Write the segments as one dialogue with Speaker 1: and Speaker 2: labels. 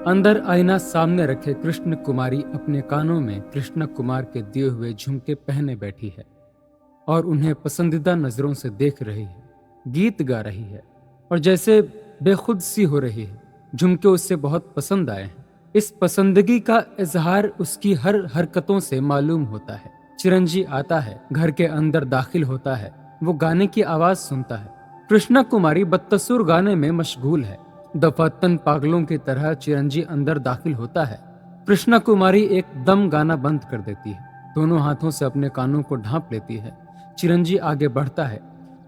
Speaker 1: अंदर आईना सामने रखे कृष्ण कुमारी अपने कानों में कृष्ण कुमार के दिए हुए झुमके पहने बैठी है और उन्हें पसंदीदा नजरों से देख रही है, गीत गा रही है और जैसे बेखुद सी हो रही है। झुमके उससे बहुत पसंद आए हैं। इस पसंदगी का इजहार उसकी हर हरकतों से मालूम होता है। चिरंजी आता है, घर के अंदर दाखिल होता है। वो गाने की आवाज सुनता है। कृष्णा कुमारी बदतसूर गाने में मशगूल है। दफातन पागलों की तरह चिरंजी अंदर दाखिल होता है। कृष्णा कुमारी एकदम गाना बंद कर देती है, दोनों हाथों से अपने कानों को ढांप लेती है। चिरंजी आगे बढ़ता है,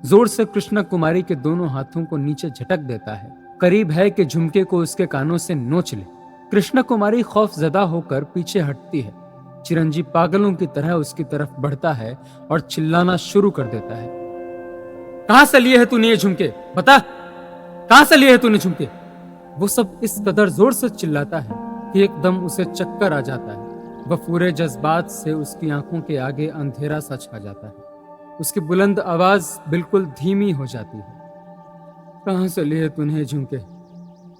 Speaker 1: जोर से कृष्णा कुमारी के दोनों हाथों को नीचे झटक देता है। करीब है कि झुमके को उसके कानों से नोच ले। कृष्णा कुमारी खौफजदा होकर पीछे हटती है। चिरंजी पागलों की तरह उसकी तरफ बढ़ता है और चिल्लाना शुरू कर देता है। कहां से लिए है तूने ये झुमके? बता, कहां से लिए है तूने झुमके? वो सब इस कदर जोर से चिल्लाता है कि एकदम उसे चक्कर आ जाता है। वह पूरे जज्बात से उसकी आंखों के आगे अंधेरा सा छा जाता है। उसकी बुलंद आवाज बिल्कुल धीमी हो जाती है। कहां से लिए तूने ये झुमके?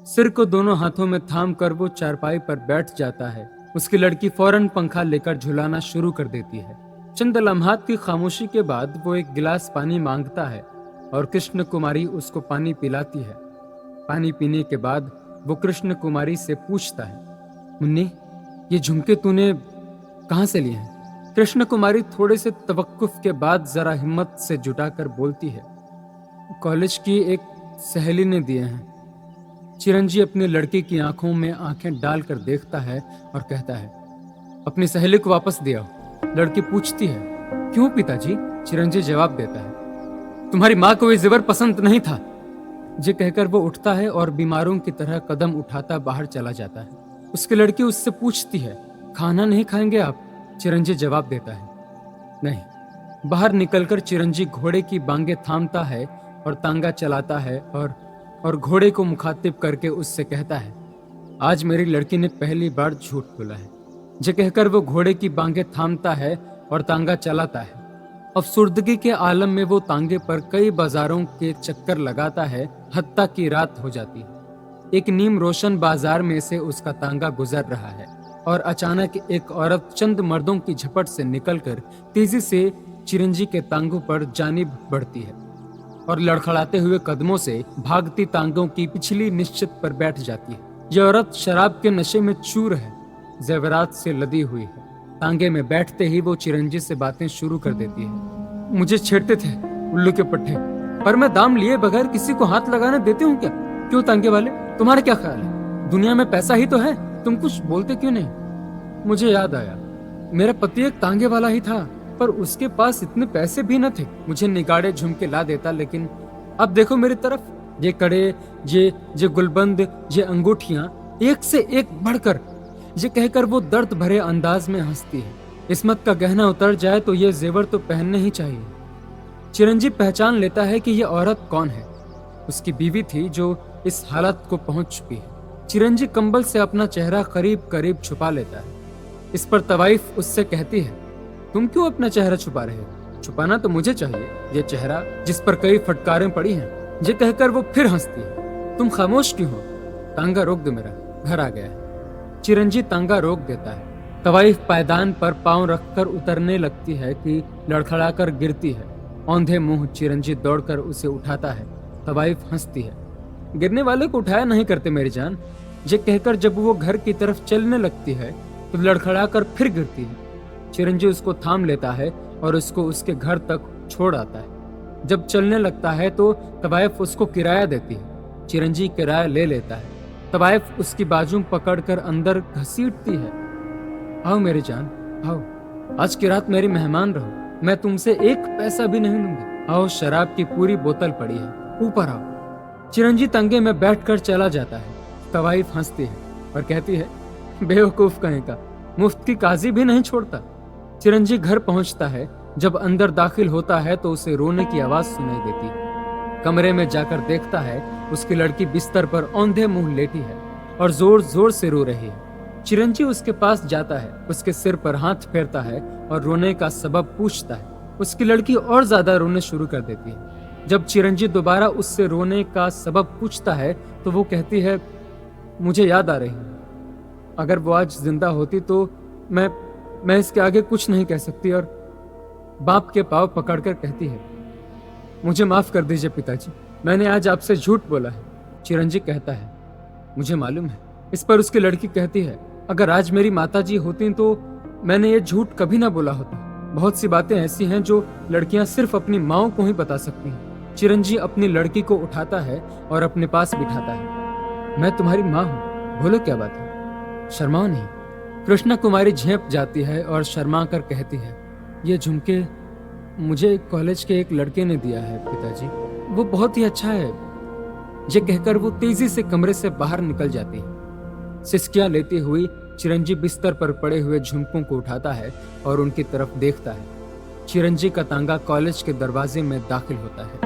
Speaker 1: सिर को दोनों हाथों में थाम कर वो चारपाई पर बैठ जाता है। उसकी लड़की फौरन पंखा लेकर झुलाना शुरू कर देती है। चंद लम्हात की खामोशी के बाद वो एक गिलास पानी मांगता है और कृष्ण कुमारी उसको पानी पिलाती है। पानी पीने के बाद वो कृष्ण कुमारी से पूछता है, मुन्नी, ये झुमके तूने कहां से लिए हैं? कृष्ण कुमारी थोड़े से तवक्कुफ के बाद जरा हिम्मत से जुटाकर बोलती है, कॉलेज की एक सहेली ने दिए हैं। चिरंजी अपनी लड़की की आंखों में आंखें डालकर देखता है और कहता है, अपनी सहेली को वापस दिया। लड़की पूछती है, क्यों पिताजी? चिरंजी जवाब देता है, तुम्हारी माँ को ये जेवर पसंद नहीं था। ये कहकर वो उठता है और बीमारों की तरह कदम उठाता बाहर चला जाता है। उसकी लड़की उससे पूछती है, खाना नहीं खाएंगे आप? चिरंजी जवाब देता है, नहीं। बाहर निकलकर चिरंजी घोड़े की बांगे थामता है और तांगा चलाता है और घोड़े को मुखातिब करके उससे कहता है, आज मेरी लड़की ने पहली बार झूठ बोला है। ये कहकर वो घोड़े की बांगे थामता है और तांगा चलाता है। अफसुर्दगी के आलम में वो तांगे पर कई बाजारों के चक्कर लगाता है, हत्ता की रात हो जाती है। एक नीम रोशन बाजार में से उसका तांगा गुजर रहा है और अचानक एक औरत चंद मर्दों की झपट से निकलकर तेजी से चिरंजी के तांगों पर जानिब बढ़ती है और लड़खड़ाते हुए कदमों से भागती तांगों की पिछली निश्चित पर बैठ जाती है। यह औरत शराब के नशे में चूर है, जेवरात से लदी हुई है। तांगे में बैठते ही वो चिरंजी से बातें शुरू कर देती है। मुझे छेड़ते थे उल्लू के पट्टे, पर मैं दाम लिए बगैर किसी को हाथ लगाने देती हूँ क्या? क्यों तांगे वाले, तुम्हारा क्या ख्याल है? दुनिया में पैसा ही तो है, तुम कुछ बोलते क्यों नहीं? मुझे याद आया, मेरा पति एक तांगे वाला ही था, पर उसके पास इतने पैसे भी न थे। मुझे निगाड़े झुमके ला देता, लेकिन अब देखो मेरी तरफ, ये कड़े, ये गुलबंद, ये अंगूठियां, एक से एक बढ़कर। ये कहकर वो दर्द भरे अंदाज में हंसती है। इस्मत का गहना उतर जाए तो ये जेवर तो पहनने ही चाहिए। चिरंजी पहचान लेता है कि ये औरत कौन है। उसकी बीवी थी जो इस हालत को पहुंच चुकी है। चिरंजी कंबल से अपना चेहरा करीब करीब छुपा लेता है। इस पर तवाइफ उससे कहती है, तुम क्यों अपना चेहरा छुपा रहे हो? छुपाना तो मुझे चाहिए, ये चेहरा जिस पर कई फटकारें पड़ी हैं। ये कहकर वो फिर हंसती है। तुम खामोश क्यों हो? तांगा रोक दो, मेरा घर आ गया है। चिरंजी तांगा रोक देता है। तवाइफ पायदान पर पांव रखकर उतरने लगती है कि लड़खड़ाकर गिरती है। औंधे मुंह चिरंजी दौड़कर उसे उठाता है। तवाइफ हंसती है, गिरने वाले को उठाया नहीं करते मेरी जान। ये कहकर जब वो घर की तरफ चलने लगती है तो लड़खड़ाकर फिर गिरती है। चिरंजी उसको थाम लेता है और उसको उसके घर तक छोड़ आता है। जब चलने लगता है तो तवाइफ उसको किराया देती है। चिरंजी किराया ले लेता है। तवाइफ उसकी बाजू पकड़कर अंदर घसीटती है। आओ मेरी जान, आओ, आज की रात मेरी मेहमान रहो, मैं तुमसे एक पैसा भी नहीं लूंगी। आओ, शराब की पूरी बोतल पड़ी है, ऊपर आओ। चिरंजी तंगे में बैठकर चला जाता है। तवाइफ हंसती है और कहती है, बेवकूफ कहीं का, मुफ्त की काजी भी नहीं छोड़ता। चिरंजी घर पहुंचता है। जब अंदर दाखिल होता है तो उसे रोने की आवाज सुनाई देती है। कमरे में जाकर देखता है, उसकी लड़की बिस्तर पर औंधे मुंह लेटी है और जोर जोर से रो रही है। चिरंजी उसके पास जाता है, उसके सिर पर हाथ फेरता है और रोने का सबब पूछता है। उसकी लड़की और ज्यादा रोने शुरू कर देती है। जब चिरंजी दोबारा उससे रोने का सबब पूछता है तो वो कहती है, मुझे याद आ रही है, अगर वो आज जिंदा होती तो मैं इसके आगे कुछ नहीं कह सकती, और बाप के पाँव पकड़कर कहती है, मुझे माफ कर दीजिए पिताजी, मैंने आज आपसे झूठ बोला है। चिरंजीव कहता है, मुझे मालूम है। इस पर उसकी लड़की कहती है, अगर आज मेरी माताजी होती तो मैंने ये झूठ कभी ना बोला होता। बहुत सी बातें ऐसी हैं जो लड़कियां सिर्फ अपनी माओ को ही बता सकती हैं। चिरंजीव अपनी लड़की को उठाता है और अपने पास बिठाता है। मैं तुम्हारी माँ हूँ, बोलो क्या बात है, शर्माओ नहीं। कृष्णा कुमारी झेंप जाती है और शर्मा कर कहती है, ये झुमके मुझे कॉलेज के एक लड़के ने दिया है पिताजी, वो बहुत ही अच्छा है। ये कहकर वो तेजी से कमरे से बाहर निकल जाती है। सिसकियां लेती हुई चिरंजीव बिस्तर पर पड़े हुए झुमकों को उठाता है और उनकी तरफ देखता है। चिरंजीव का तांगा कॉलेज के दरवाजे में दाखिल होता है।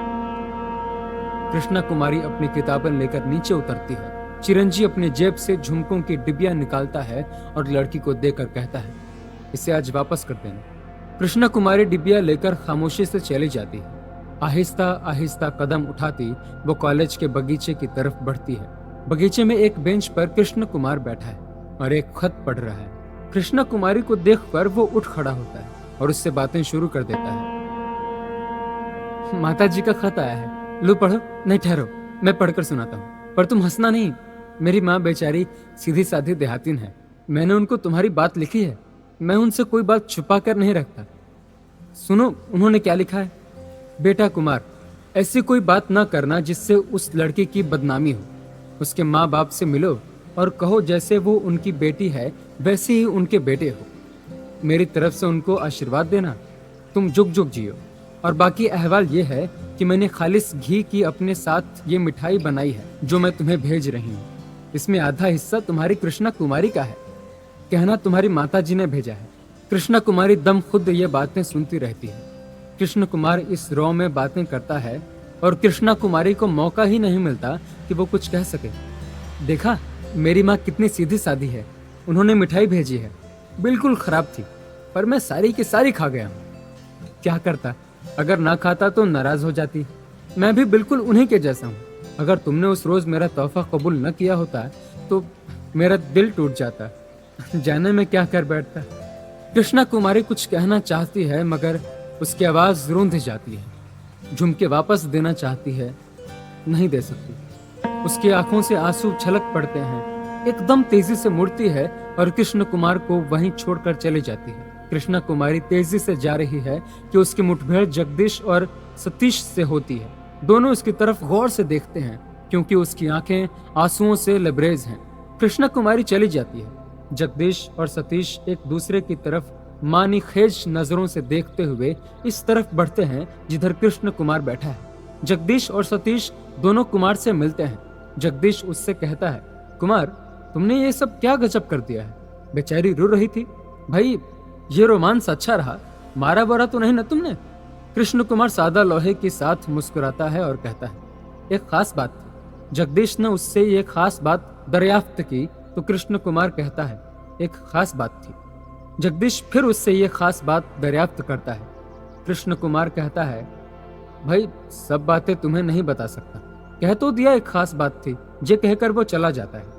Speaker 1: कृष्णा कुमारी अपनी किताबें लेकर नीचे उतरती है। चिरंजीव अपनी जेब से झुमकों की डिबिया निकालता है और लड़की को देकर कहता है, इसे आज वापस कर देना। कृष्णा कुमारी डिबिया लेकर खामोशी से चली जाती है। आहिस्ता आहिस्ता कदम उठाती वो कॉलेज के बगीचे की तरफ बढ़ती है। बगीचे में एक बेंच पर कृष्ण कुमार बैठा है और एक खत पढ़ रहा है। कृष्णा कुमारी को देखकर वो उठ खड़ा होता है और उससे बातें शुरू कर देता है। माता जी का खत आया है, लो पढ़ो। नहीं ठहरो, मैं पढ़कर सुनाता हूँ, पर तुम हंसना नहीं। मेरी माँ बेचारी सीधी साधी देहातीन है। मैंने उनको तुम्हारी बात लिखी है। मैं उनसे कोई बात छुपा कर नहीं रखता। सुनो उन्होंने क्या लिखा है। बेटा कुमार, ऐसी कोई बात ना करना जिससे उस लड़की की बदनामी हो। उसके माँ बाप से मिलो और कहो जैसे वो उनकी बेटी है वैसे ही उनके बेटे हो। मेरी तरफ से उनको आशीर्वाद देना। तुम जुग जुग जियो। और बाकी अहवाल ये है कि मैंने खालिस घी की अपने साथ ये मिठाई बनाई है जो मैं तुम्हें भेज रही हूँ। इसमें आधा हिस्सा तुम्हारी कृष्णा कुमारी का है। कहना तुम्हारी माता जी ने भेजा है। कृष्णा कुमारी दम खुद ये बातें सुनती रहती है। कृष्ण कुमार इस रौ में बातें करता है और कृष्णा कुमारी को मौका ही नहीं मिलता कि वो कुछ कह सके। देखा मेरी माँ कितनी सीधी सादी है। उन्होंने मिठाई भेजी है, बिल्कुल खराब थी, पर मैं सारी की सारी खा गया हूँ। क्या करता, अगर ना खाता तो नाराज हो जाती। मैं भी बिल्कुल उन्हीं के जैसा हूँ। अगर तुमने उस रोज मेरा तोहफा कबूल न किया होता तो मेरा दिल टूट जाता। जाने में क्या कर बैठता। कृष्णा कुमारी कुछ कहना चाहती है मगर उसकी आवाज रूंध जाती है। झुमके वापस देना चाहती है, नहीं दे सकती। उसकी आंखों से आंसू छलक पड़ते हैं। एकदम तेजी से मुड़ती है और कृष्ण कुमार को वहीं छोड़कर चली जाती है। कृष्णा कुमारी तेजी से जा रही है कि उसकी मुठभेड़ जगदीश और सतीश से होती है। दोनों उसकी तरफ गौर से देखते हैं क्योंकि उसकी आंखें आंसुओं से लबरेज हैं। कृष्णा कुमारी चली जाती है। जगदीश और सतीश एक दूसरे की तरफ मानी खेज नजरों से देखते हुए इस तरफ बढ़ते हैं जिधर कृष्ण कुमार बैठा है। जगदीश और सतीश दोनों कुमार से मिलते हैं। जगदीश उससे कहता है, कुमार तुमने ये सब क्या गजब कर दिया है। बेचारी रो रही थी। भाई ये रोमांस अच्छा रहा, मारा वारा तो नहीं ना तुमने। कृष्ण कुमार सादा लोहे के साथ मुस्कुराता है और कहता है, एक खास बात थी। जगदीश ने उससे ये खास बात दरियाफ्त की तो कृष्ण कुमार कहता है, एक खास बात थी। जगदीश फिर उससे ये खास बात दरियाफ्त करता है। कृष्ण कुमार कहता है, भाई सब बातें तुम्हें नहीं बता सकता। कह तो दिया एक खास बात थी। ये कहकर वो चला जाता है।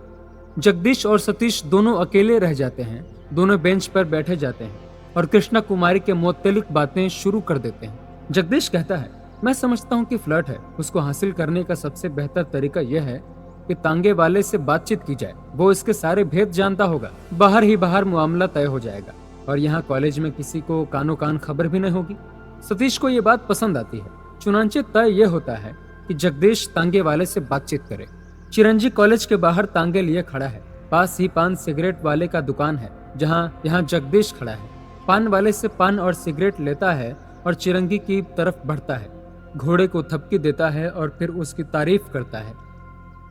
Speaker 1: जगदीश और सतीश दोनों अकेले रह जाते हैं। दोनों बेंच पर बैठे जाते हैं और कृष्णा कुमारी के मुतल्लिक बातें शुरू कर देते हैं। जगदीश कहता है, मैं समझता हूँ कि फ्लर्ट है, उसको हासिल करने का सबसे बेहतर तरीका यह है कि तांगे वाले से बातचीत की जाए। वो इसके सारे भेद जानता होगा। बाहर ही बाहर मामला तय हो जाएगा और यहाँ कॉलेज में किसी को कानो कान खबर भी नहीं होगी। सतीश को ये बात पसंद आती है। चुनांचे तय ये होता है कि जगदीश तांगे वाले से बातचीत करे। चिरंजी कॉलेज के बाहर तांगे लिए खड़ा है। पास ही पान सिगरेट वाले का दुकान है जहाँ यहाँ जगदीश खड़ा है। पान वाले से पान और सिगरेट लेता है और चिरंगी की तरफ बढ़ता है। घोड़े को थपकी देता है और फिर उसकी तारीफ करता है।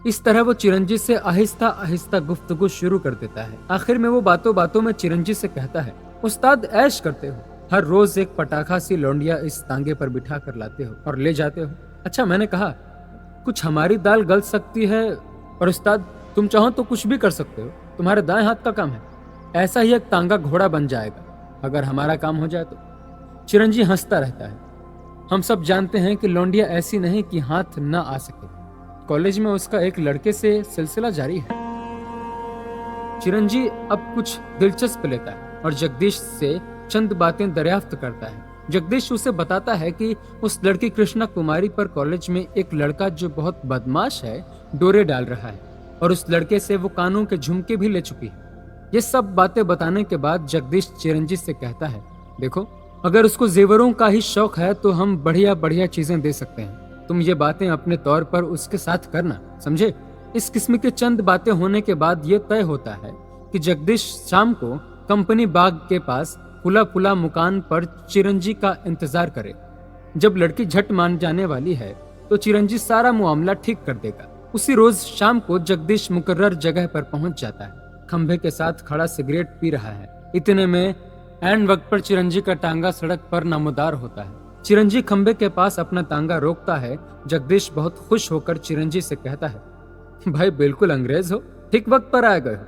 Speaker 1: इस तरह वो चिरंजी से आहिस्ता आहिस्ता गुफ्तगू शुरू कर देता है। आखिर में वो बातों बातों में चिरंजी से कहता है, उस्ताद ऐश करते हो, हर रोज एक पटाखा सी लौंडिया इस तांगे पर बिठा कर लाते हो और ले जाते हो। अच्छा मैंने कहा कुछ हमारी दाल गल सकती है और उस्ताद तुम चाहो तो कुछ भी कर सकते हो। तुम्हारे दाएं हाथ का काम है। ऐसा ही एक तांगा घोड़ा बन जाएगा अगर हमारा काम हो जाए तो। चिरंजी हंसता रहता है। हम सब जानते हैं कि लौंडिया ऐसी नहीं कि हाथ न आ सके। कॉलेज में उसका एक लड़के से सिलसिला जारी है। चिरंजी अब कुछ दिलचस्प लेता है और जगदीश से चंद बातें दरियाफ्त करता है। जगदीश उसे बताता है कि उस लड़की कृष्णा कुमारी पर कॉलेज में एक लड़का जो बहुत बदमाश है डोरे डाल रहा है और उस लड़के से वो कानों के झुमके भी ले चुकी है। ये सब बातें बताने के बाद जगदीश चिरंजी से कहता है, देखो अगर उसको जेवरों का ही शौक है तो हम बढ़िया बढ़िया चीजें दे सकते हैं। तुम ये बातें अपने तौर पर उसके साथ करना, समझे। इस किस्म की चंद बातें होने के बाद ये तय होता है कि जगदीश शाम को कंपनी बाग के पास फुला फुला मुकान पर चिरंजी का इंतजार करे। जब लड़की झट मान जाने वाली है तो चिरंजी सारा मामला ठीक कर देगा। उसी रोज शाम को जगदीश मुकर्रर जगह पर पहुंच जाता है। खंभे के साथ खड़ा सिगरेट पी रहा है। इतने में ऐन वक्त पर चिरंजी का टांगा सड़क पर नमोदार होता है। चिरंजी खंभे के पास अपना तांगा रोकता है। जगदीश बहुत खुश होकर चिरंजी से कहता है, भाई बिल्कुल अंग्रेज हो, ठीक वक्त पर आ गए हो,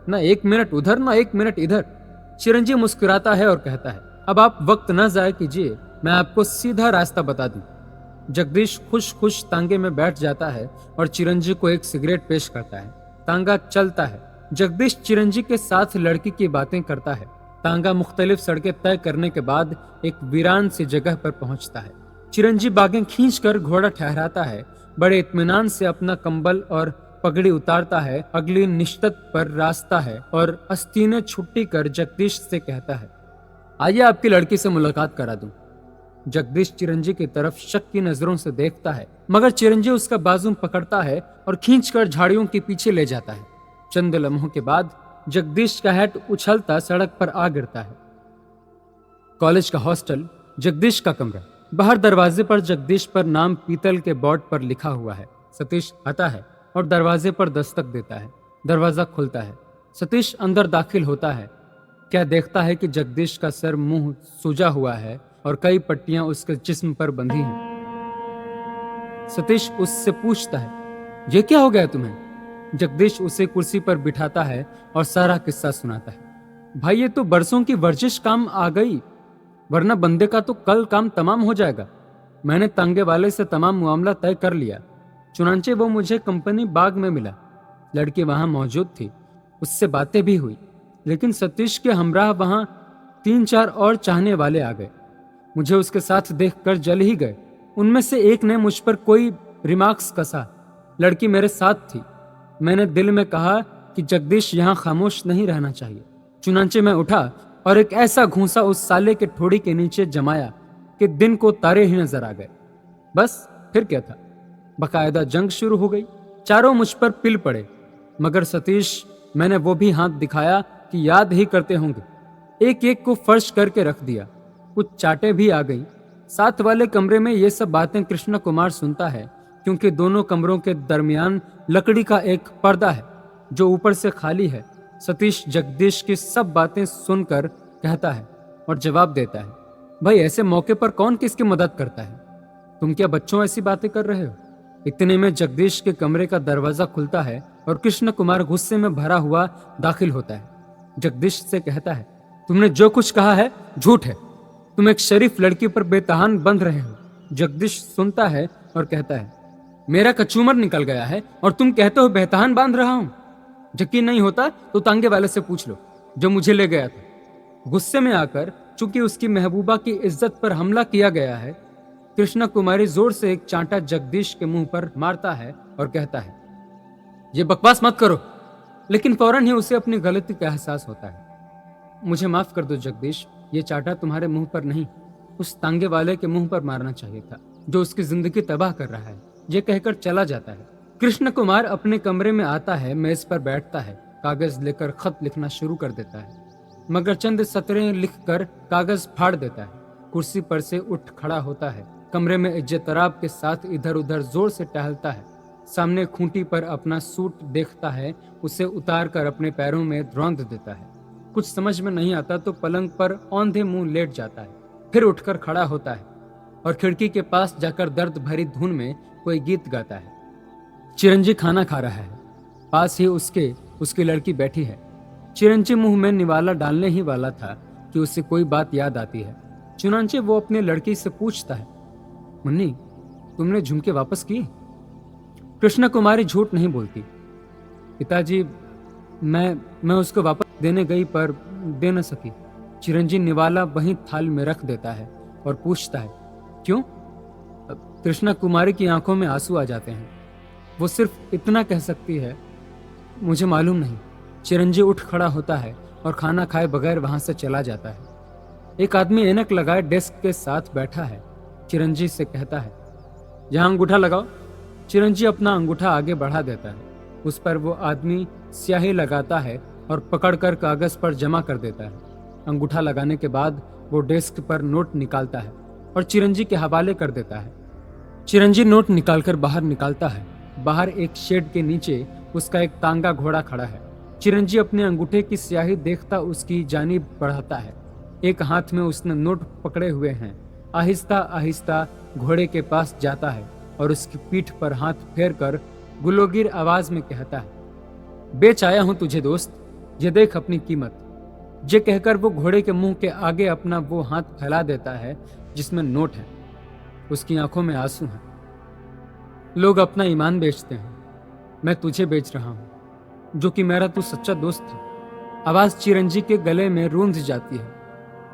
Speaker 1: ना एक मिनट उधर ना एक मिनट इधर। चिरंजी मुस्कुराता है और कहता है, अब आप वक्त न जाया कीजिए, मैं आपको सीधा रास्ता बता दूं। जगदीश खुश खुश तांगे में बैठ जाता है और चिरंजी को एक सिगरेट पेश करता है। तांगा चलता है। जगदीश चिरंजी के साथ लड़की की बातें करता है। तांगा मुख्तलिफ सड़कें तय करने के बाद एक वीरान सी जगह पर पहुंचता है। चिरंजी बागें खींचकर घोड़ा ठहराता है। बड़े इत्मीनान से अपना कंबल और पगड़ी उतारता है। अगली निश्चित पर रास्ता है और अस्तीने छुट्टी कर जगदीश से कहता है, आइए आपकी लड़की से मुलाकात करा दूं। जगदीश चिरंजी की तरफ शक की नजरों से देखता है, मगर चिरंजी उसका बाजू पकड़ता है और खींचकर झाड़ियों के पीछे ले जाता है। चंद लम्हों के बाद जगदीश का हेड उछलता सड़क पर आ गिरता है। कॉलेज का हॉस्टल, जगदीश का कमरा। बाहर दरवाजे पर जगदीश पर नाम पीतल के बोर्ड पर लिखा हुआ है। सतीश आता है और दरवाजे पर दस्तक देता है। दरवाजा खुलता है। सतीश अंदर दाखिल होता है। क्या देखता है कि जगदीश का सर मुंह सूजा हुआ है और कई पट्टियां उसके जिस्म पर बंधी हैं। सतीश उससे पूछता है, ये क्या हो गया तुम्हें? जगदीश उसे कुर्सी पर बिठाता है और सारा किस्सा सुनाता है। भाई ये तो बरसों की वर्जिश काम आ गई, वरना बंदे का तो कल काम तमाम हो जाएगा। मैंने तांगे वाले से तमाम मामला तय कर लिया। चुनांचे वो मुझे कंपनी बाग में मिला। लड़की वहां मौजूद थी, उससे बातें भी हुई, लेकिन सतीश के हमराह वहां 3-4 और चाहने वाले आ गए। मुझे उसके साथ देखकर जल ही गए। उनमें से एक ने मुझ पर कोई रिमार्क्स कसा। लड़की मेरे साथ थी। मैंने दिल में कहा कि जगदीश यहाँ खामोश नहीं रहना चाहिए। चुनांचे मैं उठा और एक ऐसा घूंसा उस साले के ठोड़ी के नीचे जमाया कि दिन को तारे ही नजर आ गए। बस फिर क्या था, बकायदा जंग शुरू हो गई। चारों मुझ पर पिल पड़े, मगर सतीश, मैंने वो भी हाथ दिखाया कि याद ही करते होंगे। एक एक को फर्श करके रख दिया। कुछ चाटें भी आ गई। साथ वाले कमरे में ये सब बातें कृष्ण कुमार सुनता है, क्योंकि दोनों कमरों के दरमियान लकड़ी का एक पर्दा है जो ऊपर से खाली है। सतीश जगदीश की सब बातें सुनकर कहता है और जवाब देता है, भाई ऐसे मौके पर कौन किसकी मदद करता है? तुम क्या बच्चों ऐसी बातें कर रहे हो? इतने में जगदीश के कमरे का दरवाजा खुलता है और कृष्ण कुमार गुस्से में भरा हुआ दाखिल होता है। जगदीश से कहता है, तुमने जो कुछ कहा है झूठ है। तुम एक शरीफ लड़की पर बेतहान बंध रहे हो। जगदीश सुनता है और कहता है, मेरा कचूमर निकल गया है और तुम कहते हो बेतहान बांध रहा हूं। यकीन नहीं होता तो तांगे वाले से पूछ लो जो मुझे ले गया था। गुस्से में आकर चूंकि उसकी महबूबा की इज्जत पर हमला किया गया है, कृष्णा कुमारी जोर से एक चांटा जगदीश के मुंह पर मारता है और कहता है, ये बकवास मत करो। लेकिन फौरन ही उसे अपनी गलती का एहसास होता है। मुझे माफ कर दो जगदीश, ये चांटा तुम्हारे मुंह पर नहीं, उस तांगे वाले के मुंह पर मारना चाहिए था जो उसकी जिंदगी तबाह कर रहा है। ये कहकर चला जाता है। कृष्ण कुमार अपने कमरे में आता है, मेज पर बैठता है, कागज लेकर खत लिखना शुरू कर देता है, मगर चंद सतरें लिखकर कागज फाड़ देता है। कुर्सी पर से उठ खड़ा होता है। कमरे में इज्जतराब के साथ इधर उधर जोर से टहलता है। सामने खूंटी पर अपना सूट देखता है, उसे उतार कर अपने पैरों में रौंद देता है। कुछ समझ में नहीं आता तो पलंग पर औंधे मुंह लेट जाता है। फिर उठकर खड़ा होता है और खिड़की के पास जाकर दर्द भरी धुन में कोई गीत गाता है। चिरंजी खाना खा रहा है। पास ही उसकी लड़की बैठी है। चिरंजी मुंह में निवाला डालने ही वाला था कि उसे कोई बात याद आती है। चुनांचे वो अपनी लड़की से पूछता है, मुन्नी, तुमने झुमके वापस किए? कृष्ण कुमारी झूठ नहीं बोलती। पिताजी, मैं उसको वापस देने गई पर दे न सकी। चिरंजी निवाला वहीं थाल में रख देता है और पूछता है, क्यों? कृष्णा कुमारी की आंखों में आंसू आ जाते हैं। वो सिर्फ इतना कह सकती है, मुझे मालूम नहीं। चिरंजी उठ खड़ा होता है और खाना खाए बगैर वहां से चला जाता है। एक आदमी ऐनक लगाए डेस्क के साथ बैठा है। चिरंजी से कहता है, यहाँ अंगूठा लगाओ। चिरंजी अपना अंगूठा आगे बढ़ा देता है। उस पर वो आदमी स्याही लगाता है और पकड़कर कागज पर जमा कर देता है। अंगूठा लगाने के बाद वो डेस्क पर नोट निकालता है और चिरंजी के हवाले कर देता है। चिरंजी नोट निकालकर बाहर निकालता है। बाहर एक शेड के नीचे उसका एक तांगा घोड़ा खड़ा है। चिरंजी अपने अंगूठे की स्याही देखता उसकी जानिब बढ़ाता है। एक हाथ में उसने नोट पकड़े हुए हैं। आहिस्ता आहिस्ता घोड़े के पास जाता है और उसकी पीठ पर हाथ फेर कर गुलोगिर आवाज में कहता है, बेच आया हूं तुझे दोस्त, ये देख अपनी कीमत। ये कहकर वो घोड़े के मुंह के आगे अपना वो हाथ फैला देता है जिसमें नोट है। उसकी आंखों में आंसू हैं। लोग अपना ईमान बेचते हैं, मैं तुझे बेच रहा हूं, जो कि मेरा तू सच्चा दोस्त है। आवाज चिरंजी के गले में रूंध जाती है।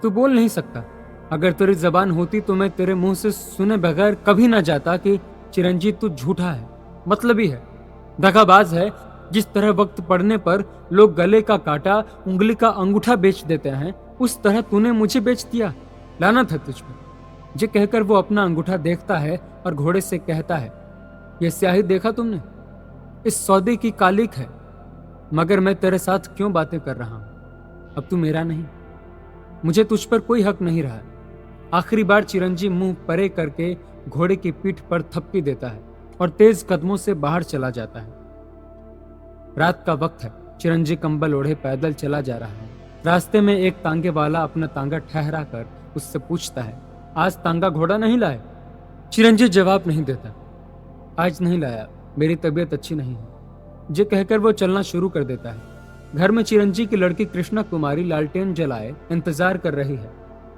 Speaker 1: तू बोल नहीं सकता। अगर तेरी जबान होती तो मैं तेरे मुंह से सुने बगैर कभी ना जाता कि चिरंजी तू झूठा है, मतलबी है, दगाबाज है। जिस तरह वक्त पड़ने पर लोग गले का कांटा, उंगली का अंगूठा बेच देते हैं, उस तरह तूने मुझे बेच दिया। लानत है तुझ पर। ये कहकर वो अपना अंगूठा देखता है और घोड़े से कहता है, यह स्याही देखा तुमने? इस सौदे की कालिक है, मगर मैं तेरे साथ क्यों बातें कर रहा हूं? अब तू मेरा नहीं, मुझे तुझ पर कोई हक नहीं रहा। आखिरी बार चिरंजी मुंह परे करके घोड़े की पीठ पर थप्पी देता है और तेज कदमों से बाहर चला जाता है। रात का वक्त है। चिरंजी कंबल ओढ़े पैदल चला जा रहा है। रास्ते में एक तांगे वाला अपना तांगा ठहरा कर उससे पूछता है, आज तांगा घोड़ा नहीं लाए? चिरंजी जवाब नहीं देता। आज नहीं लाया, मेरी तबीयत अच्छी नहीं है। ये कहकर वो चलना शुरू कर देता है। घर में चिरंजी की लड़की कृष्णा कुमारी लालटेन जलाए इंतजार कर रही है।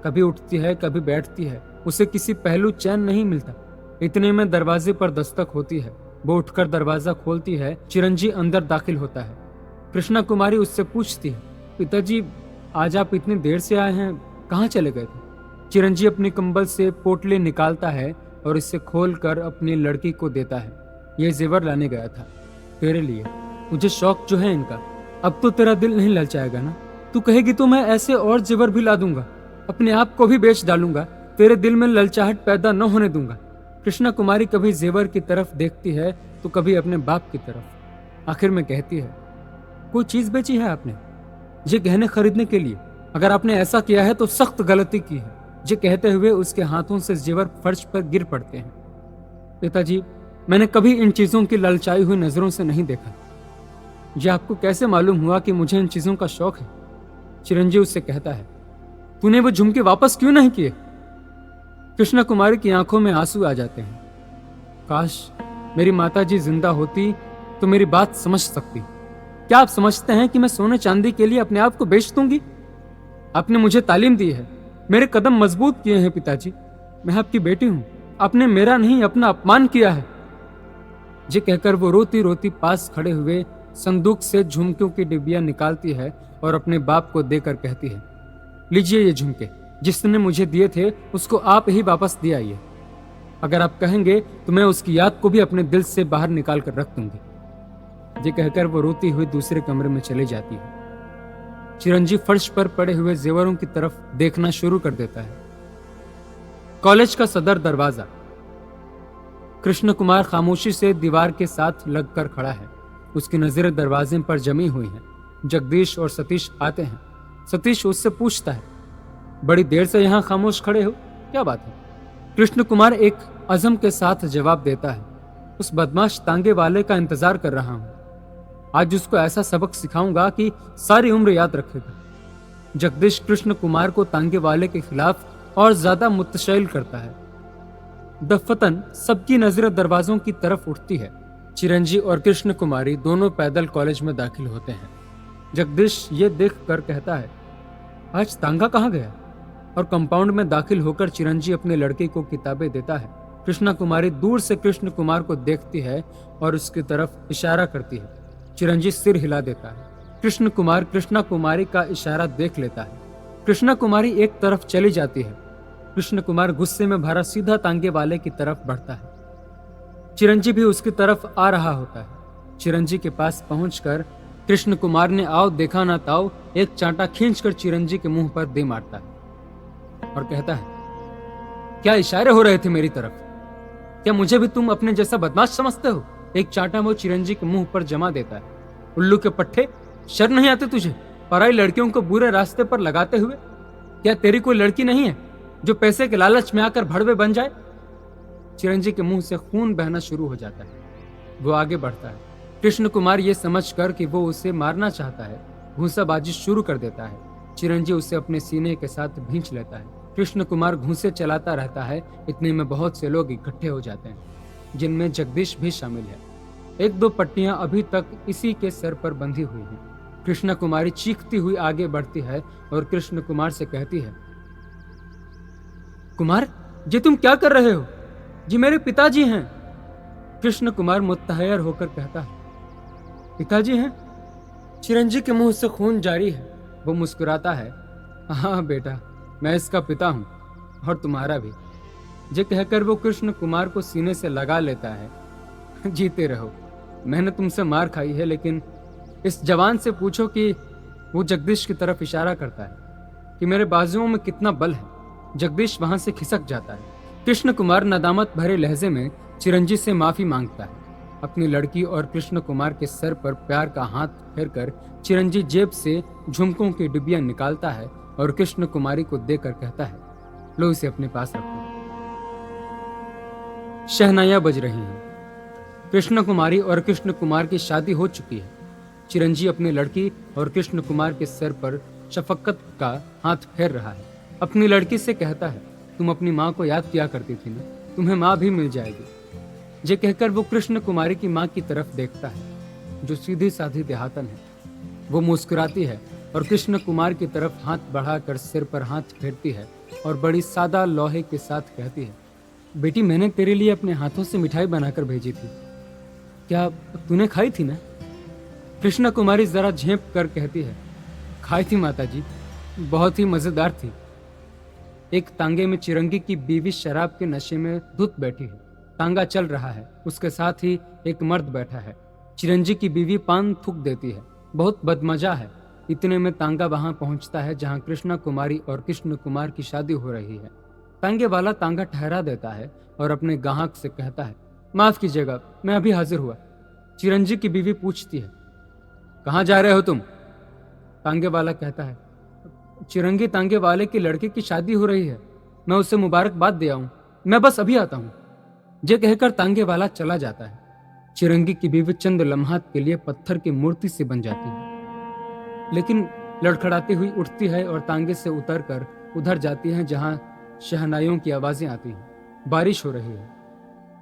Speaker 1: कभी उठती है, कभी बैठती है, उसे किसी पहलू चैन नहीं मिलता। इतने में दरवाजे पर दस्तक होती है। वो उठकर दरवाजा खोलती है। चिरंजी अंदर दाखिल होता है। कृष्णा कुमारी उससे पूछती है, पिताजी आज आप इतनी देर से आए हैं, कहाँ चले गए थे? चिरंजी अपने कंबल से पोटली निकालता है और इसे खोलकर अपनी लड़की को देता है। ये जेवर लाने गया था तेरे लिए। मुझे शौक जो है इनका, अब तो तेरा दिल नहीं ललचाएगा ना? तू कहेगी तो मैं ऐसे और जेवर भी ला दूंगा, अपने आप को भी बेच डालूंगा, तेरे दिल में ललचाहट पैदा न होने दूंगा। कृष्णा कुमारी कभी जेवर की तरफ देखती है तो कभी अपने बाप की तरफ। आखिर में कहती है, कोई चीज बेची है आपने ये गहने खरीदने के लिए? अगर आपने ऐसा किया है तो सख्त गलती की है। ये कहते हुए उसके हाथों से जेवर फर्श पर गिर पड़ते हैं। पिताजी, मैंने कभी इन चीजों की ललचाई हुई नजरों से नहीं देखा। ये आपको कैसे मालूम हुआ कि मुझे इन चीजों का शौक है? चिरंजी उससे कहता है, तूने वो झुमके वापस क्यों नहीं किए? कृष्णा कुमारी की आंखों में आंसू आ जाते हैं। काश मेरी माताजी जिंदा होती तो मेरी बात समझ सकती। क्या आप समझते हैं कि मैं सोने चांदी के लिए अपने आप को बेच दूंगी? आपने मुझे तालीम दी है, मेरे कदम मजबूत किए हैं पिताजी। मैं आपकी बेटी हूं, आपने मेरा नहीं अपना अपमान किया है। ये कहकर वो रोती रोती पास खड़े हुए संदूक से झुमकों की डिब्बियां निकालती है और अपने बाप को देकर कहती है, लीजिए ये झुमके, जिसने मुझे दिए थे उसको आप ही वापस दे आइए। अगर आप कहेंगे तो मैं उसकी याद को भी अपने दिल से बाहर निकाल कर रख दूंगी। ये कहकर वो रोती हुई दूसरे कमरे में चली जाती है। चिरंजी फर्श पर पड़े हुए जेवरों की तरफ देखना शुरू कर देता है। कॉलेज का सदर दरवाजा। कृष्ण कुमार खामोशी से दीवार के साथ लगकर खड़ा है। उसकी नजरें दरवाजे पर जमी हुई हैं। जगदीश और सतीश आते हैं। सतीश उससे पूछता है, बड़ी देर से यहां खामोश खड़े हो, क्या बात है? कृष्ण कुमार एक अज़म के साथ जवाब देता है, उस बदमाश तांगे वाले का इंतजार कर रहा हूं। आज उसको ऐसा सबक सिखाऊंगा कि सारी उम्र याद रखेगा। जगदीश कृष्ण कुमार को तांगे वाले के खिलाफ और ज्यादा मुतशैल करता है। दफतन सबकी नजरें दरवाजों की तरफ उठती है। चिरंजी और कृष्ण कुमारी दोनों पैदल कॉलेज में दाखिल होते हैं। जगदीश ये देख कर कहता है, आज तांगा कहाँ गया? और कंपाउंड में दाखिल होकर चिरंजी अपने लड़के को किताबें देता है। कृष्णा कुमारी दूर से कृष्ण कुमार को देखती है और उसकी तरफ इशारा करती है। चिरंजी सिर हिला देता है। कृष्ण कुमार कृष्णा कुमारी का इशारा देख लेता है। कृष्णा कुमारी एक तरफ चली जाती है। कृष्ण कुमार गुस्से में भरा सीधा तांगे वाले की तरफ बढ़ता है। चिरंजी भी उसकी तरफ आ रहा होता है। चिरंजी के पास पहुंचकर कृष्ण कुमार ने आओ देखा ना ताओ एक चांटा खींचकर चिरंजी के मुंह पर दे मारता है और कहता है, क्या इशारे हो रहे थे मेरी तरफ? क्या मुझे भी तुम अपने जैसा बदमाश समझते हो? एक चांटा वो चिरंजी के मुंह पर जमा देता है। उल्लू के पट्टे, शर्म नहीं आते तुझे पराई लड़कियों को बुरे रास्ते पर लगाते हुए? क्या तेरी कोई लड़की नहीं है जो पैसे के लालच में आकर भड़वे बन जाए? चिरंजी के मुंह से खून बहना शुरू हो जाता है। वो आगे बढ़ता है। कृष्ण कुमार ये समझकर कि वो उसे मारना चाहता है, घूंसाबाजी शुरू कर देता है। चिरंजी उसे अपने सीने के साथ भींच लेता है। कृष्ण कुमार घूंसे चलाता रहता है। इतने में बहुत से लोग इकट्ठे हो जाते हैं, जिनमें जगदीश भी शामिल है। एक दो पट्टियां अभी तक इसी के सर पर बंधी हुई हैं। कृष्ण कुमारी चीखती हुई आगे बढ़ती है और कृष्ण कुमार से कहती है, कुमार जी तुम क्या कर रहे हो? जी मेरे पिताजी हैं। कृष्ण कुमार मुतहयर होकर कहता है, पिताजी हैं? चिरंजी के मुंह से खून जारी है। वो मुस्कुराता है, हाँ बेटा, मैं इसका पिता हूं और तुम्हारा भी। ये कहकर वो कृष्ण कुमार को सीने से लगा लेता है। जीते रहो, मैंने तुमसे मार खाई है, लेकिन इस जवान से पूछो कि वो जगदीश की तरफ इशारा करता है कि मेरे बाजुओं में कितना बल है। जगदीश वहां से खिसक जाता है। कृष्ण कुमार नदामत भरे लहजे में चिरंजी से माफी मांगता है। अपनी लड़की और कृष्ण कुमार के सर पर प्यार का हाथ फेरकर चिरंजी जेब से झुमकों की डिब्बियां निकालता है और कृष्ण कुमारी को देकर कहता है, लो इसे अपने पास रखो। शहनाइयां बज रही हैं। कृष्ण कुमारी और कृष्ण कुमार की शादी हो चुकी है। चिरंजी अपनी लड़की और कृष्ण कुमार के सर पर शफकत का हाथ फेर रहा है। अपनी लड़की से कहता है, तुम अपनी माँ को याद किया करती थी ना, तुम्हें माँ भी मिल जाएगी। ये कहकर वो कृष्ण कुमारी की माँ की तरफ देखता है, जो सीधी साधी देहातन है। वो मुस्कुराती है और कृष्ण कुमार की तरफ हाथ बढ़ाकर सिर पर हाथ फेरती है और बड़ी सादा लोहे के साथ कहती है, बेटी मैंने तेरे लिए अपने हाथों से मिठाई बनाकर भेजी थी, क्या तूने खाई थी ना? कृष्ण कुमारी जरा झेप कर कहती है, खाई थी माताजी, बहुत ही मजेदार थी। एक तांगे में चिरंगी की बीवी शराब के नशे में धुत बैठी है। तांगा चल रहा है, उसके साथ ही एक मर्द बैठा है। चिरंजी की बीवी पान थूक देती है, बहुत बदमजा है। इतने में तांगा वहां पहुंचता है जहां कृष्णा कुमारी और कृष्ण कुमार की शादी हो रही है। तांगे वाला तांगा ठहरा देता है और अपने गाहक से कहता है, माफ कीजिएगा, मैं अभी हाजिर हुआ। चिरंजी की बीवी पूछती है, कहाँ जा रहे हो तुम? तांगे वाला कहता है, चिरंगी तांगे वाले की लड़के की शादी हो रही है, मैं उसे मुबारकबाद दे आऊं, मैं बस अभी आता हूं। ये कहकर तांगे वाला चला जाता है। चिरंगी की बीवी चंद लम्हात के लिए पत्थर की मूर्ति से बन जाती है, लेकिन लड़खड़ाती हुई उठती है और तांगे से उतरकर उधर जाती है जहां शहनाइयों की आवाजें आती हैं। बारिश हो रही है।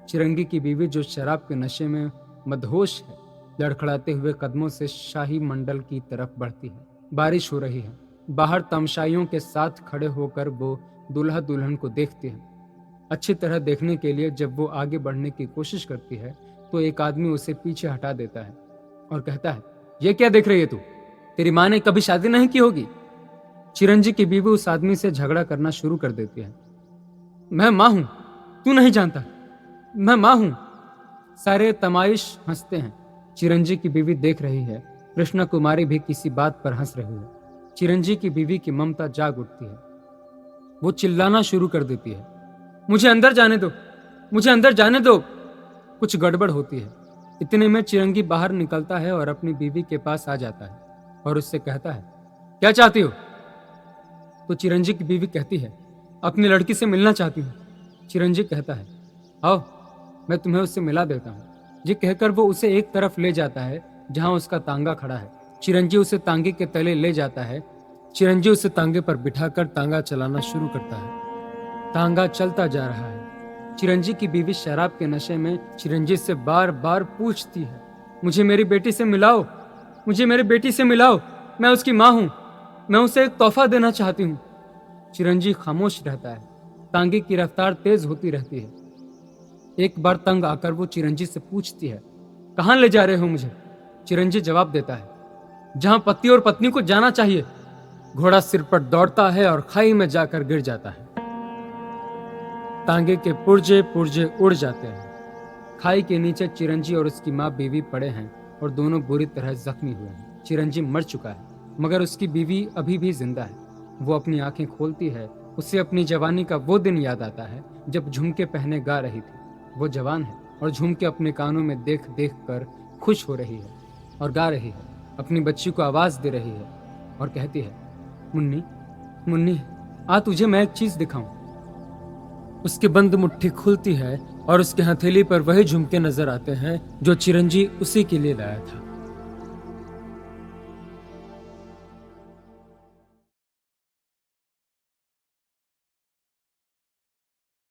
Speaker 1: चिरंगी की बीवी जो शराब के नशे में मदहोश है, लड़खड़ाते हुए कदमों से शाही मंडल की तरफ बढ़ती है। बारिश हो रही है। बाहर तमशाइयों के साथ खड़े होकर वो दूल्हा दुल्हन को देखती है। अच्छी तरह देखने के लिए जब वो आगे बढ़ने की कोशिश करती है तो एक आदमी उसे पीछे हटा देता है और कहता है, ये क्या देख रही है तू? तेरी माँ ने कभी शादी नहीं की होगी। चिरंजी की बीवी उस आदमी से झगड़ा करना शुरू कर देती है। मैं माँ हूं, तू नहीं जानता, मैं माँ हूं। सारे तमाइश हंसते हैं। चिरंजी की बीवी देख रही है। कृष्णा कुमारी भी किसी बात पर हंस रही है। चिरंजी की बीवी की ममता जाग उठती है। वो चिल्लाना शुरू कर देती है, मुझे अंदर जाने दो, मुझे अंदर जाने दो। कुछ गड़बड़ होती है। इतने में चिरंगी बाहर निकलता है और अपनी बीवी के पास आ जाता है और उससे कहता है, क्या चाहती हो? तो चिरंजी की बीवी कहती है, अपनी लड़की से मिलना चाहती हूँ। चिरंजी कहता है, आओ मैं तुम्हें उससे मिला देता हूँ। ये कहकर वो उसे एक तरफ ले जाता है जहां उसका तांगा खड़ा है। चिरंजी उसे तांगे के तले ले जाता है। चिरंजी उसे तांगे पर बिठाकर तांगा चलाना शुरू करता है। तांगा चलता जा रहा है। चिरंजी की बीवी शराब के नशे में चिरंजी से बार बार पूछती है, मुझे मेरी बेटी से मिलाओ, मुझे मेरी बेटी से मिलाओ, मैं उसकी माँ हूँ, मैं उसे एक तोहफा देना चाहती हूँ। चिरंजी खामोश रहता है। तांगे की रफ्तार तेज होती रहती है। एक बार तंग आकर वो चिरंजी से पूछती है, कहाँ ले जा रहे हो मुझे? चिरंजी जवाब देता है, जहां पति और पत्नी को जाना चाहिए। घोड़ा सिर पर दौड़ता है और खाई में जाकर गिर जाता है। तांगे के पुर्जे पुर्जे उड़ जाते हैं। खाई के नीचे चिरंजी और उसकी माँ बीवी पड़े हैं और दोनों बुरी तरह जख्मी हुए हैं। चिरंजी मर चुका है, मगर उसकी बीवी अभी भी जिंदा है। वो अपनी आंखें खोलती है। उसे अपनी जवानी का वो दिन याद आता है जब झुमके पहने गा रही थी। वो जवान है और झुमके अपने कानों में देख देख कर खुश हो रही है और गा रही है। अपनी बच्ची को आवाज दे रही है और कहती है, मुन्नी मुन्नी, आ तुझे मैं एक चीज दिखाऊं। उसकी बंद मुट्ठी खुलती है और उसके हथेली पर वही झुमके नजर आते हैं जो चिरंजी उसी के लिए लाया था।